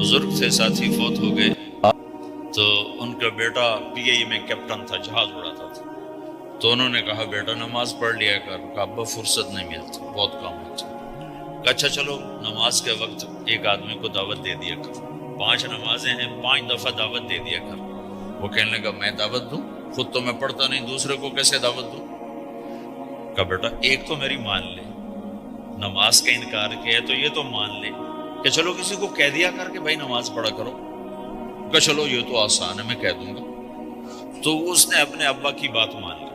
بزرگ تھے، ساتھی فوت ہو گئے، تو ان کا بیٹا PIA میں کیپٹن تھا، جہاز اڑاتا تھا. تو انہوں نے کہا بیٹا نماز پڑھ لیا کر. کہا ابا فرصت نہیں ملتی، بہت کام ہوتا. کہا اچھا چلو نماز کے وقت ایک آدمی کو دعوت دے دیا کر، 5 نمازیں ہیں، 5 دفعہ دعوت دے دیا کر. وہ کہنے لگا میں دعوت دوں؟ خود تو میں پڑھتا نہیں، دوسرے کو کیسے دعوت دوں؟ کہا بیٹا ایک تو میری مان لے، نماز کا انکار کیا ہے تو یہ تو مان لے کہ چلو کسی کو کہہ دیا کر کہ بھائی نماز پڑھا کرو. کہ چلو یہ تو آسان ہے، میں کہہ دوں گا. تو اس نے اپنے ابا کی بات مان لی،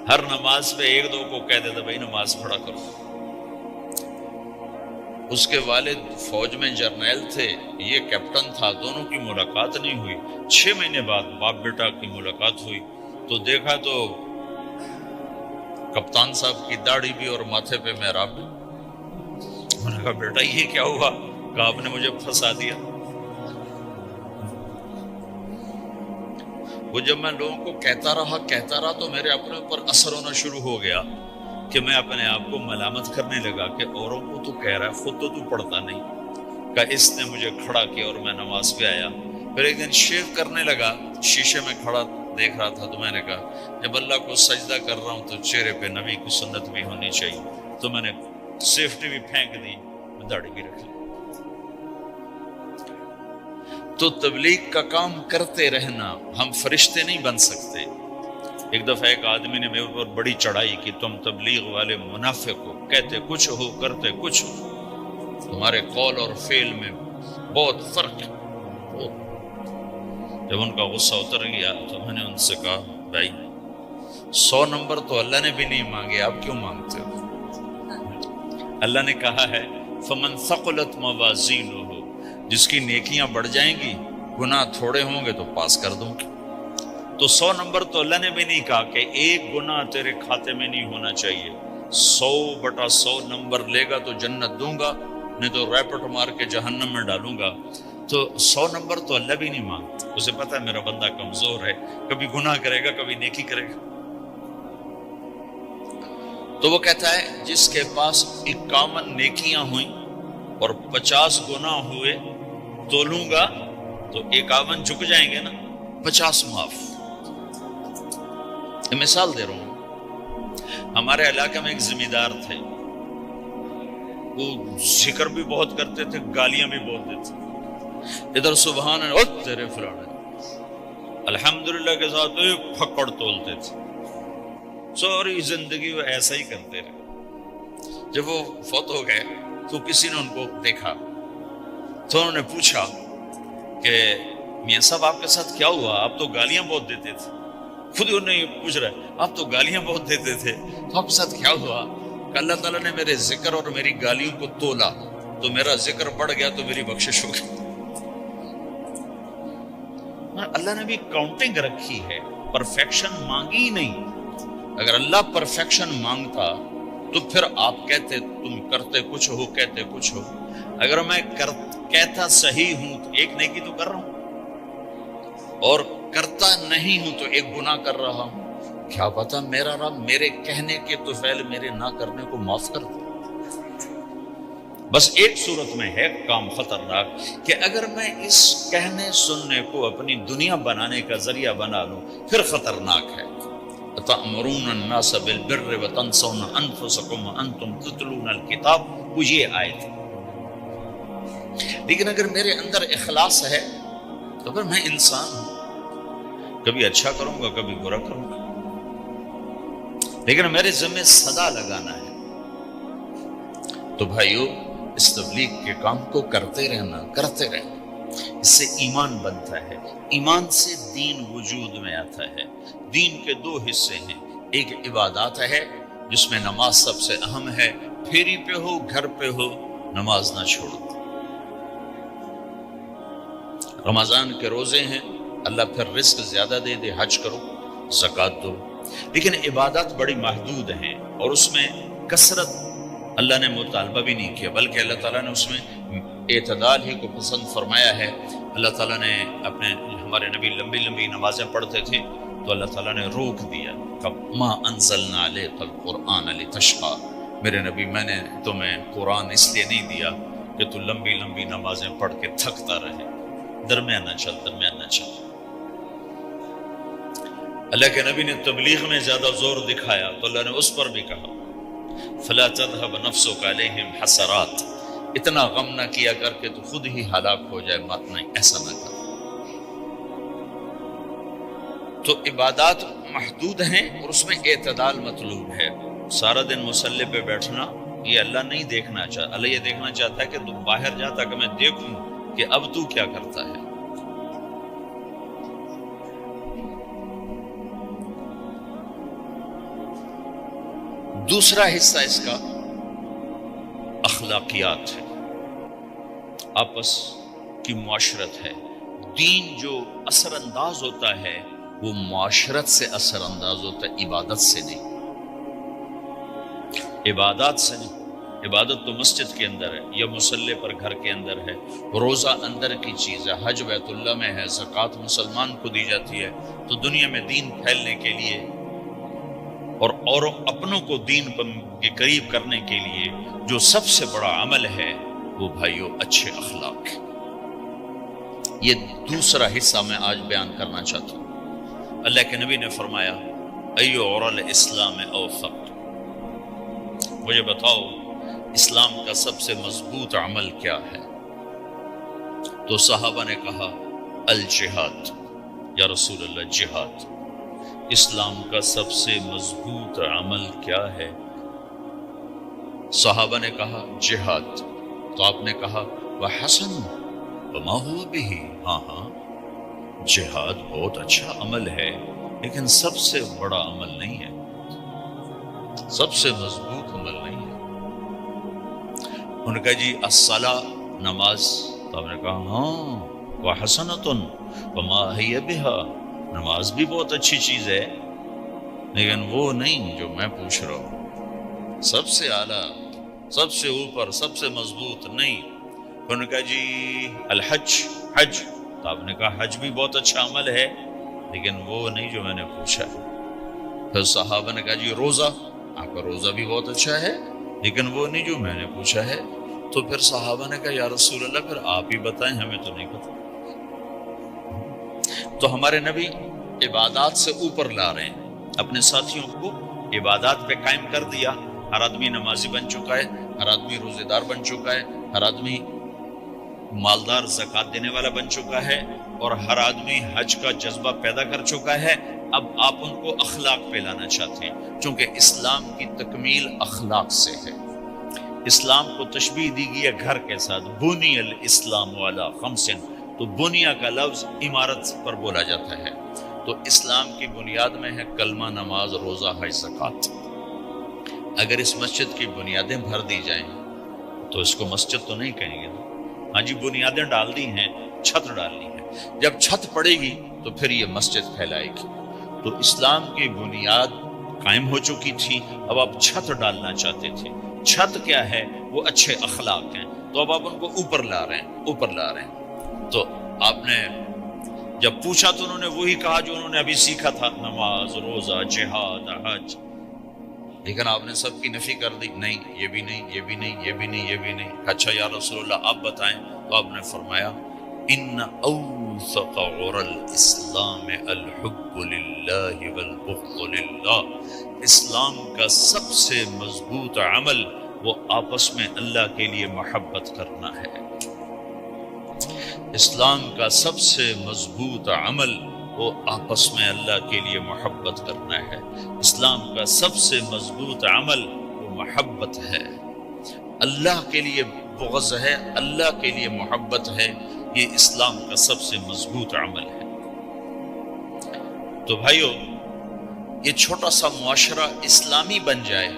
ہر نماز پہ 1-2 کو کہہ دیتا بھائی نماز پڑھا کرو. اس کے والد فوج میں جرنیل تھے، یہ کیپٹن تھا، دونوں کی ملاقات نہیں ہوئی. 6 مہینے بعد باپ بیٹا کی ملاقات ہوئی تو دیکھا تو کپتان صاحب کی داڑھی بھی اور ماتھے پہ محراب بھی. انہوں نے کہا بیٹا یہ کیا ہوا؟ کہا آپ نے مجھے پھنسا دیا. وہ جب میں لوگوں کو کہتا رہا تو میرے اپنے اوپر اثر ہونا شروع ہو گیا کہ میں اپنے آپ کو ملامت کرنے لگا کہ اوروں کو تو کہہ رہا ہے، خود تو پڑھتا نہیں. کہ اس نے مجھے کھڑا کیا اور میں نماز پہ آیا. پھر ایک دن شیو کرنے لگا، شیشے میں کھڑا دیکھ رہا تھا تو میں نے کہا جب اللہ کو سجدہ کر رہا ہوں تو چہرے پہ نبی کی سنت بھی ہونی چاہیے. تو میں نے سیفٹی بھی پھینک دی، میں داڑھی بھی رکھ لی. تو تبلیغ کا کام کرتے رہنا، ہم فرشتے نہیں بن سکتے. ایک دفعہ ایک آدمی نے میرے اوپر بڑی چڑھائی کہ تم تبلیغ والے منافق ہو، کہتے کچھ ہو کرتے کچھ ہو، تمہارے قول اور فعل میں بہت فرق ہے. جب ان کا غصہ اتر گیا تو میں نے ان سے کہا بھائی 100 نمبر تو اللہ نے بھی نہیں مانگے، آپ کیوں مانگتے ہو؟ اللہ نے کہا ہے فمن ثقلت موازینہ، جس کی نیکیاں بڑھ جائیں گی، گناہ تھوڑے ہوں گے تو پاس کر دوں گی. تو 100 نمبر تو اللہ نے بھی نہیں کہا کہ ایک گناہ تیرے کھاتے میں نہیں ہونا چاہیے. 100/100 نمبر لے گا تو جنت دوں گا، نہیں تو ریپٹ مار کے جہنم میں ڈالوں گا. تو 100 نمبر تو اللہ بھی نہیں مانگتا. اسے پتا ہے میرا بندہ کمزور ہے، کبھی گناہ کرے گا کبھی نیکی کرے گا. تو وہ کہتا ہے جس کے پاس 51 نیکیاں ہوئیں اور 50 گناہ ہوئے تولوں گا تو 51 جھک جائیں گے نا، 50 معاف. مثال دے رہا ہوں، ہمارے علاقے میں ایک ذمہ دار تھے، وہ ذکر بھی بہت کرتے تھے، گالیاں بھی بہت دیتے. ادھر سبحان اللہ تیرے فلانے، الحمدللہ کے ساتھ ایک پھکڑ تولتے تھے. ساری زندگی وہ ایسا ہی کرتے رہے. جب وہ فوت ہو گئے تو کسی نے ان کو دیکھا تو انہوں نے پوچھا کہ میاں صاحب آپ کے ساتھ کیا ہوا؟ آپ تو گالیاں بہت دیتے تھے. خود انہوں نے پوچھ رہا ہے آپ تو گالیاں بہت دیتے تھے، تو آپ کے ساتھ کیا ہوا؟ کہ اللہ تعالیٰ نے میرے ذکر اور میری گالیوں کو تولا تو میرا ذکر بڑھ گیا تو میری بخشش ہو گئی. اللہ نے بھی کاؤنٹنگ رکھی ہے، پرفیکشن مانگی ہی نہیں. اگر اللہ پرفیکشن مانگتا تو پھر آپ کہتے تم کرتے کچھ ہو کہتے کچھ ہو. اگر میں کہتا صحیح ہوں تو ایک نیکی تو کر رہا ہوں، اور کرتا نہیں ہوں تو ایک گناہ کر رہا ہوں. کیا پتا میرا رب میرے کہنے کے تو فعل میرے نہ کرنے کو معاف کر دے. بس ایک صورت میں ہے کام خطرناک کہ اگر میں اس کہنے سننے کو اپنی دنیا بنانے کا ذریعہ بنا لوں پھر خطرناک ہے. تأمرون الناس بالبر وتنسون انفسکم وانتم تتلون الکتاب، وہ یہ آیت. لیکن اگر میرے اندر اخلاص ہے تو پھر میں انسان ہوں، کبھی اچھا کروں گا کبھی برا کروں گا، لیکن میرے ذمہ صدا لگانا ہے. تو بھائیو اس تبلیغ کے کام کو کرتے رہنا. اس سے ایمان بنتا ہے، ایمان سے دین وجود میں آتا ہے. دین کے 2 حصے ہیں، ایک عبادات ہے جس میں نماز سب سے اہم ہے. پھیری پہ ہو گھر پہ ہو نماز نہ چھوڑو. رمضان کے روزے ہیں، اللہ پھر رزق زیادہ دے دے، حج کرو، زکوٰۃ دو. لیکن عبادات بڑی محدود ہیں اور اس میں کثرت اللہ نے مطالبہ بھی نہیں کیا، بلکہ اللہ تعالیٰ نے اس میں اعتدال ہی کو پسند فرمایا ہے. اللہ تعالیٰ نے ہمارے نبی لمبی لمبی نمازیں پڑھتے تھے تو اللہ تعالیٰ نے روک دیا کہ ما انزلنا علیک القرآن لتشقی، میرے نبی میں نے تمہیں قرآن اس لیے نہیں دیا کہ تو لمبی لمبی نمازیں پڑھ کے تھکتا رہے، درمیان نہ چل، درمیان نہ چل۔ اللہ کے نبی نے تبلیغ میں زیادہ زور دکھایا تو اللہ نے اس پر بھی کہا فلا تذهب نفسك علیہم حسرات، اتنا غم نہ کیا کر کے تو خود ہی ہلاک ہو جائے، مات نہیں، ایسا نہ کر۔ تو عبادات محدود ہیں اور اس میں اعتدال مطلوب ہے۔ سارا دن مصلی پہ بیٹھنا یہ اللہ نہیں دیکھنا چاہتا، اللہ یہ دیکھنا چاہتا ہے کہ تو باہر جاتا کہ میں دیکھوں کہ اب تو کیا کرتا ہے۔ دوسرا حصہ اس کا اخلاقیات ہے، آپس کی معاشرت ہے۔ دین جو اثر انداز ہوتا ہے وہ معاشرت سے اثر انداز ہوتا ہے، عبادت سے نہیں، عبادات سے نہیں۔ عبادت تو مسجد کے اندر ہے یا مصلی پر گھر کے اندر ہے، روزہ اندر کی چیز ہے، حج بیت اللہ میں ہے، زکوٰۃ مسلمان کو دی جاتی ہے۔ تو دنیا میں دین پھیلنے کے لیے اور اپنوں کو دین کے قریب کرنے کے لیے جو سب سے بڑا عمل ہے وہ بھائیو اچھے اخلاق ہے۔ یہ دوسرا حصہ میں آج بیان کرنا چاہتا ہوں۔ اللہ کے نبی نے فرمایا ایو عرل اسلام اوثق، مجھے بتاؤ اسلام کا سب سے مضبوط عمل کیا ہے؟ تو صحابہ نے کہا الجہاد، یا رسول اللہ جہاد۔ اسلام کا سب سے مضبوط عمل کیا ہے؟ صحابہ نے کہا جہاد۔ تو آپ نے کہا وحسن وما هو به، ہاں ہاں جہاد بہت اچھا عمل ہے لیکن سب سے بڑا عمل نہیں ہے، سب سے مضبوط عمل نہیں ہے۔ انہوں نے کہا جی الصلاۃ، نماز۔ تو آپ نے کہا ہاں وحسنۃ وما هي بها، نماز بھی بہت اچھی چیز ہے لیکن وہ نہیں جو میں پوچھ رہا ہوں، سب سے اعلیٰ، سب سے اوپر، سب سے مضبوط نہیں۔ انہوں نے کہا جی الحج، حج۔ تو آپ نے کہا حج بھی بہت اچھا عمل ہے لیکن وہ نہیں جو میں نے پوچھا ہے۔ پھر صحابہ نے کہا جی روزہ، آپ کا روزہ بھی بہت اچھا ہے لیکن وہ نہیں جو میں نے پوچھا ہے۔ تو پھر صحابہ نے کہا یا رسول اللہ پھر آپ ہی بتائیں، ہمیں تو نہیں پتا۔ تو ہمارے نبی عبادات سے اوپر لا رہے ہیں، اپنے ساتھیوں کو عبادات پہ قائم کر دیا۔ ہر آدمی نمازی بن چکا ہے، ہر آدمی روزے دار بن چکا ہے، ہر آدمی مالدار زکوٰۃ دینے والا بن چکا ہے، اور ہر آدمی حج کا جذبہ پیدا کر چکا ہے۔ اب آپ ان کو اخلاق پہ لانا چاہتے ہیں، چونکہ اسلام کی تکمیل اخلاق سے ہے۔ اسلام کو تشبیہ دی گئی ہے گھر کے ساتھ، بنی الاسلام علی خمس، تو بنیا کا لفظ عمارت پر بولا جاتا ہے۔ تو اسلام کی بنیاد میں ہے کلمہ، نماز، روزہ، حج، زکوٰۃ۔ اگر اس مسجد کی بنیادیں بھر دی جائیں تو اس کو مسجد تو نہیں کہیں گے نا۔ ہاں جی بنیادیں ڈال دی ہیں، چھت ڈالنی ہے، جب چھت پڑے گی تو پھر یہ مسجد پھیلائے گی۔ تو اسلام کی بنیاد قائم ہو چکی تھی، اب آپ چھت ڈالنا چاہتے تھے۔ چھت کیا ہے؟ وہ اچھے اخلاق ہیں، تو اب آپ ان کو اوپر لا رہے ہیں، اوپر لا رہے ہیں۔ تو آپ نے جب پوچھا تو انہوں نے وہی کہا جو انہوں نے ابھی سیکھا تھا، نماز، روزہ، جہاد، حج، لیکن آپ نے سب کی نفی کر دی، نہیں یہ بھی نہیں، یہ بھی نہیں، یہ بھی نہیں، یہ بھی نہیں۔ اچھا یا رسول اللہ آپ بتائیں۔ تو آپ نے فرمایا ان اوثق عرى الاسلام الحب للہ والبغض للہ، اسلام کا سب سے مضبوط عمل وہ آپس میں اللہ کے لیے محبت کرنا ہے۔ اسلام کا سب سے مضبوط عمل وہ آپس میں اللہ کے لیے محبت کرنا ہے۔ اسلام کا سب سے مضبوط عمل وہ محبت ہے، اللہ کے لیے بغض ہے، اللہ کے لیے محبت ہے، یہ اسلام کا سب سے مضبوط عمل ہے۔ تو بھائیو یہ چھوٹا سا معاشرہ اسلامی بن جائے،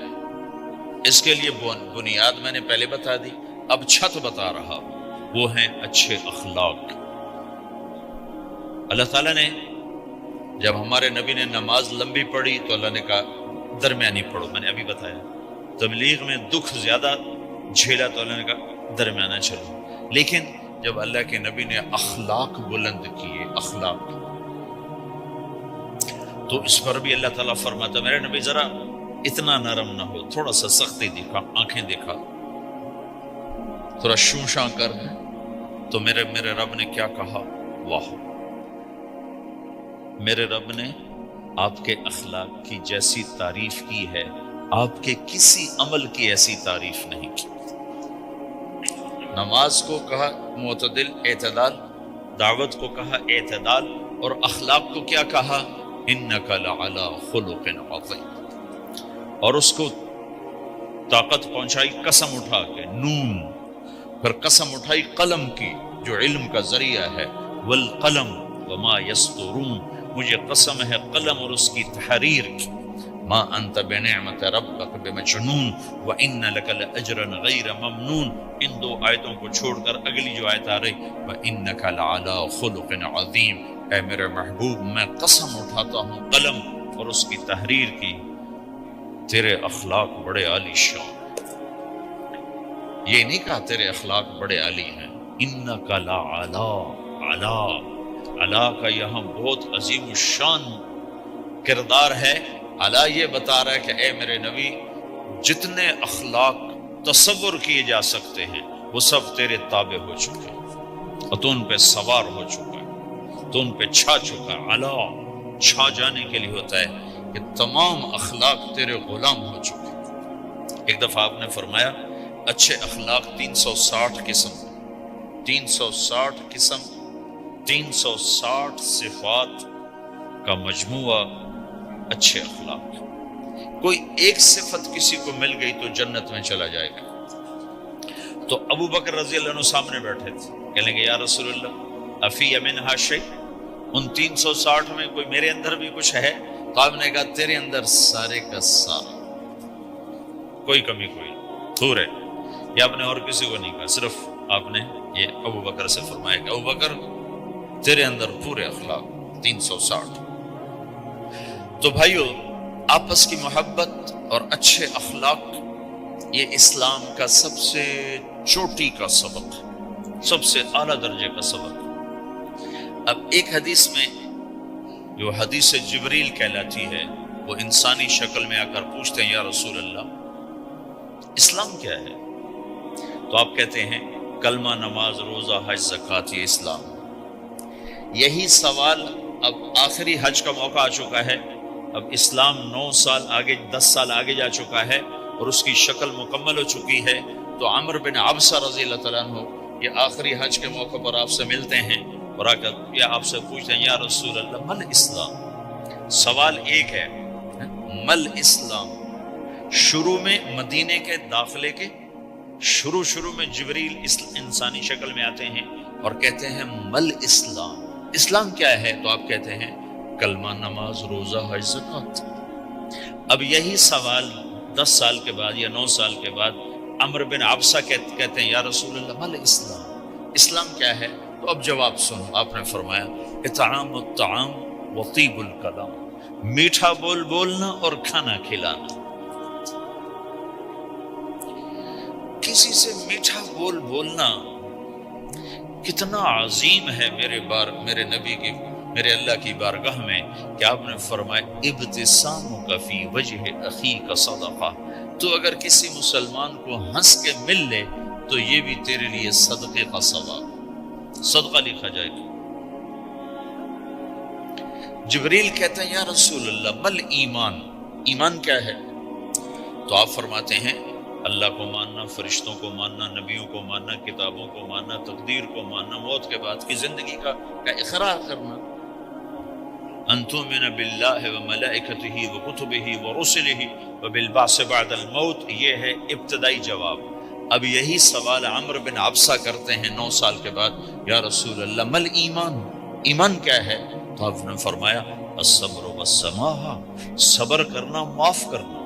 اس کے لیے بنیاد میں نے پہلے بتا دی، اب چھت بتا رہا ہوں، وہ ہیں اچھے اخلاق۔ اللہ تعالیٰ نے جب ہمارے نبی نے نماز لمبی پڑھی تو اللہ نے کہا درمیانی پڑھو، میں نے ابھی بتایا۔ تبلیغ میں دکھ زیادہ جھیلا تو اللہ نے کہا درمیانہ چلو، لیکن جب اللہ کے نبی نے اخلاق بلند کیے، اخلاق، تو اس پر بھی اللہ تعالیٰ فرماتا میرے نبی ذرا اتنا نرم نہ ہو، تھوڑا سا سختی دکھا، آنکھیں دکھا، تھوڑا شوشاں کر. تو میرے رب نے کیا کہا؟ واہ، میرے رب نے آپ کے اخلاق کی جیسی تعریف کی ہے، آپ کے کسی عمل کی ایسی تعریف نہیں کی. نماز کو کہا معتدل، اعتدال، دعوت کو کہا اعتدال، اور اخلاق کو کیا کہا؟ انک لعلی خلق عظیم. اور اس کو طاقت پہنچائی قسم اٹھا کے، نون، پھر قسم اٹھائی قلم کی جو علم کا ذریعہ ہے، والقلم وما یسطرون، مجھے قسم ہے قلم اور اس کی تحریر کی. ما انت بنعمت ربک بمجنون وان لک لاجرا غیر ممنون. ان دو آیتوں کو چھوڑ کر اگلی جو آیت آ رہی، وانک لعلی خلق عظیم، اے میرے محبوب میں قسم اٹھاتا ہوں قلم اور اس کی تحریر کی، تیرے اخلاق بڑے عالی شان. یہ نہیں کہا تیرے اخلاق بڑے عالی ہیں. انک لعلی، علا، علا کا یہاں بہت عظیم الشان کردار ہے. علا یہ بتا رہا ہے کہ اے میرے نبی جتنے اخلاق تصور کیے جا سکتے ہیں وہ سب تیرے تابع ہو چکے ہیں، اور تو ان پہ سوار ہو چکا ہے، تو ان پہ چھا چکا ہے. علا چھا جانے کے لیے ہوتا ہے کہ تمام اخلاق تیرے غلام ہو چکے ہیں. ایک دفعہ آپ نے فرمایا اچھے اخلاق 360 قسم، 360 قسم، 360 صفات کا مجموعہ اچھے اخلاق. کوئی ایک صفت کسی کو مل گئی تو جنت میں چلا جائے گا. تو ابو بکر رضی اللہ عنہ سامنے بیٹھے تھے، کہنے گے یا رسول اللہ افی منہا شیء، ان 360 میں کوئی میرے اندر بھی کچھ ہے؟ تو آپ نے کہا تیرے اندر سارے کا سارا، کوئی کمی کوئی دور ہے. یہ آپ نے اور کسی کو نہیں کہا، صرف آپ نے یہ ابو بکر سے فرمایا کہ ابو بکر تیرے اندر پورے اخلاق 360. تو بھائیو، آپس کی محبت اور اچھے اخلاق یہ اسلام کا سب سے چوٹی کا سبق، سب سے اعلیٰ درجے کا سبق. اب ایک حدیث میں جو حدیث جبریل کہلاتی ہے، وہ انسانی شکل میں آ کر پوچھتے ہیں یا رسول اللہ اسلام کیا ہے؟ تو آپ کہتے ہیں کلمہ، نماز، روزہ، حج، زکوٰۃ، یہ اسلام. یہی سوال اب آخری حج کا موقع آ چکا ہے، اب اسلام 9 سال آگے، 10 سال آگے جا چکا ہے اور اس کی شکل مکمل ہو چکی ہے. تو عمر بن عبسہ رضی اللہ تعالیٰ عنہ یہ آخری حج کے موقع پر آپ سے ملتے ہیں اور آ کر یا آپ سے پوچھتے ہیں یا رسول اللہ مل اسلام. سوال ایک ہے، مل اسلام. شروع میں مدینے کے داخلے کے شروع میں جبریل انسانی شکل میں آتے ہیں اور کہتے ہیں مل اسلام، اسلام کیا ہے؟ تو آپ کہتے ہیں کلمہ، نماز، روزہ، حج، زکوٰۃ. اب یہی سوال 10 سال کے بعد یا 9 سال کے بعد عمر بن عبسہ کہتے ہیں یا رسول اللہ مل اسلام، اسلام کیا ہے؟ تو اب جواب سنو. آپ نے فرمایا اطعام الطعام وطیب الکلام، میٹھا بول بولنا اور کھانا کھلانا. کسی سے میٹھا بول بولنا کتنا عظیم ہے میرے نبی کی، میرے اللہ کی بارگاہ میں، کہ آپ نے فرمایا ابتسامک فی وجہ اخیک صدقہ. تو اگر کسی مسلمان کو ہنس کے مل لے تو یہ بھی تیرے لیے صدقے کا ثواب، صدقہ لکھا جائے گا. جبریل کہتے ہیں یا رسول اللہ مل ایمان، ایمان کیا ہے؟ تو آپ فرماتے ہیں اللہ کو ماننا، فرشتوں کو ماننا، نبیوں کو ماننا، کتابوں کو ماننا، تقدیر کو ماننا، موت کے بعد کی زندگی کا اقرار کرنا. ان تؤمن باللہ وملائکتہ وکتبہ ورسلہ وبالبعث بعد الموت، یہ ہے ابتدائی جواب. اب یہی سوال عمر بن عبسہ کرتے ہیں 9 سال کے بعد یا رسول اللہ مل ایمان، ایمان کیا ہے؟ تو آپ نے فرمایا الصبر والسماحہ، صبر کرنا، معاف کرنا.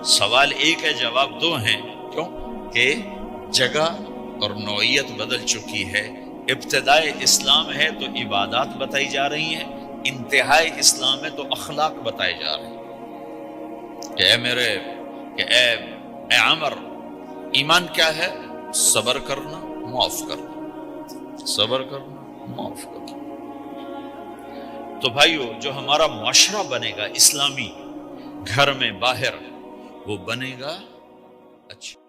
سوال ایک ہے، جواب 2 ہیں. کیوں؟ کہ جگہ اور نوعیت بدل چکی ہے. ابتدائے اسلام ہے تو عبادات بتائی جا رہی ہیں، انتہائی اسلام ہے تو اخلاق بتائے جا رہے ہیں. کہ اے عمر، ایمان کیا ہے؟ صبر کرنا، معاف کرنا، صبر کرنا، معاف کرنا. تو بھائیو جو ہمارا معاشرہ بنے گا اسلامی، گھر میں باہر، وہ بنے گا اچھا۔